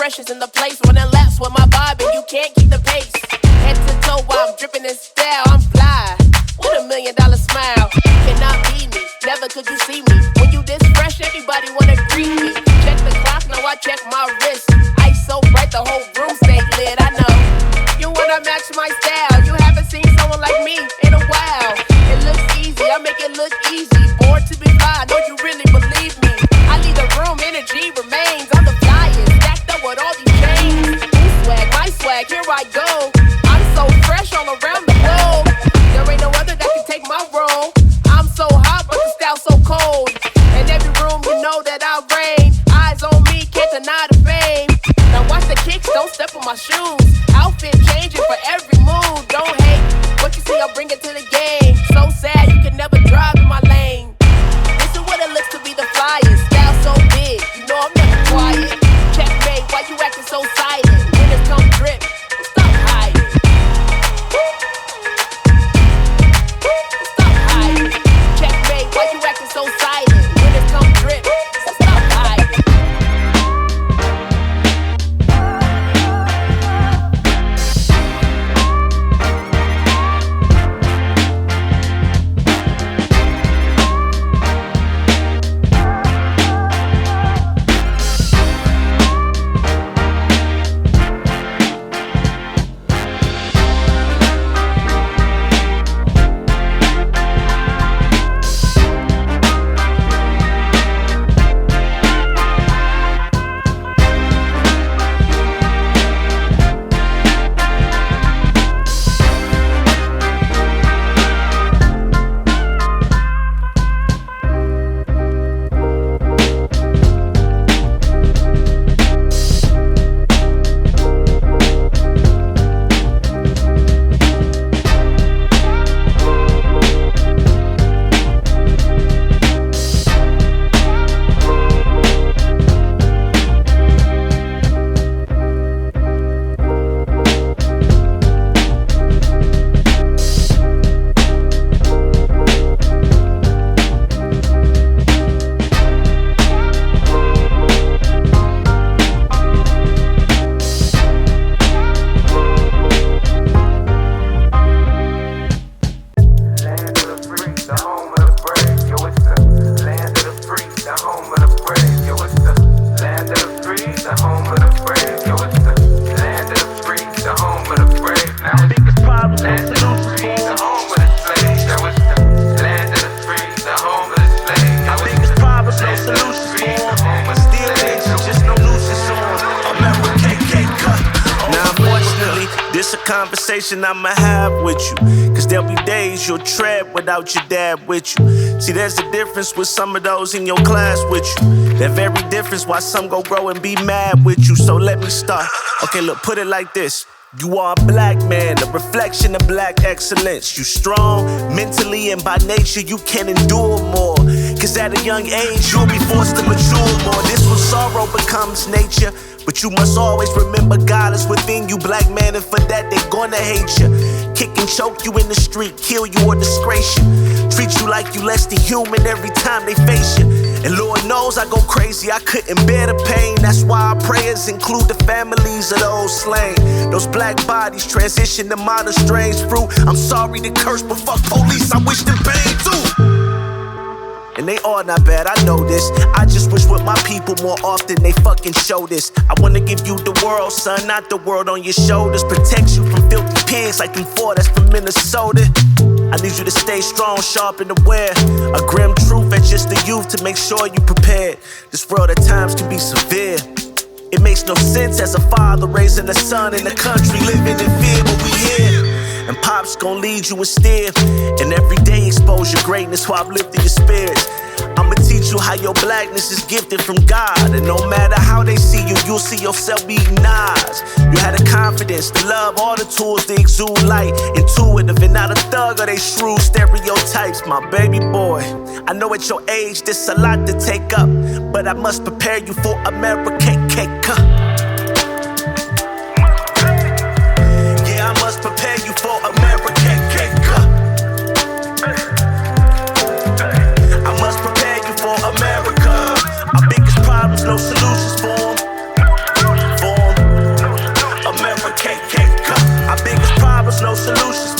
freshest in the place. Running laps with my vibe and you can't keep the pace. Head to toe while I'm dripping in style. I'm fly with $1 million smile. Cannot be me, never could you see me. When you this fresh, everybody wanna greet me. Check the clock, now I check my wrist. Ice so bright, the whole room stay lit. I know you wanna match my style. You haven't seen someone like me in a while. It looks easy, I make it look easy. Born to be fly, know you really believe me. I leave the room, energy remains. I'm the flyest, stacked up with all these chains. New swag, my swag, here I go. I'm so fresh all around the globe. There ain't no other that can take my role. I'm so hot, but the style so cold. In every room, you know that I reign. Eyes on me, can't deny the fame. Now watch the kicks, don't step on my shoes. Outfit changing for every mood. Don't hate what you see, I'll bring it to the game. So sad, you can never drive in my lane. This is what it looks to be the flyest. Style so big, you know I'm never quiet. Checkmate, why you acting so silent? Winners come drip, stop hiding. Stop hiding. Checkmate, why you acting so silent? Winners come drip, stop hiding. I'ma have with you, cause there'll be days you'll tread without your dad with you. See, there's a difference with some of those in your class with you. That very difference why some go grow and be mad with you. So let me start. Okay, look, put it like this. You are a black man, a reflection of black excellence. You strong, mentally and by nature, you can endure more. Cause at a young age, you'll be forced to mature more. This when sorrow becomes nature. But you must always remember God is within you, black man, and for that they gonna hate you. Kick and choke you in the street, kill you or disgrace you. Treat you like you less than human every time they face you. And Lord knows I go crazy, I couldn't bear the pain. That's why our prayers include the families of those slain. Those black bodies transition to modern strange fruit. I'm sorry to curse, but fuck police, I wish them pain too. And they all not bad, I know this. I just wish with my people more often they fucking show this. I wanna give you the world, son, not the world on your shoulders. Protect you from filthy pigs like them four that's from Minnesota. I need you to stay strong, sharp and aware. A grim truth at just the youth to make sure you prepared. This world at times can be severe. It makes no sense as a father raising a son in the country living in fear, but we here. And Pop's gon' lead you and steer. And every day expose your greatness while uplifting your spirits. I'ma teach you how your blackness is gifted from God. And no matter how they see you, you'll see yourself beating odds. You had the confidence, the love, all the tools to exude light. Intuitive and not a thug or they shrewd stereotypes. My baby boy, I know at your age this a lot to take up, but I must prepare you for America. Yeah, I must prepare you for America. I must prepare you for America. Our biggest problems, no solutions for 'em. no solutions.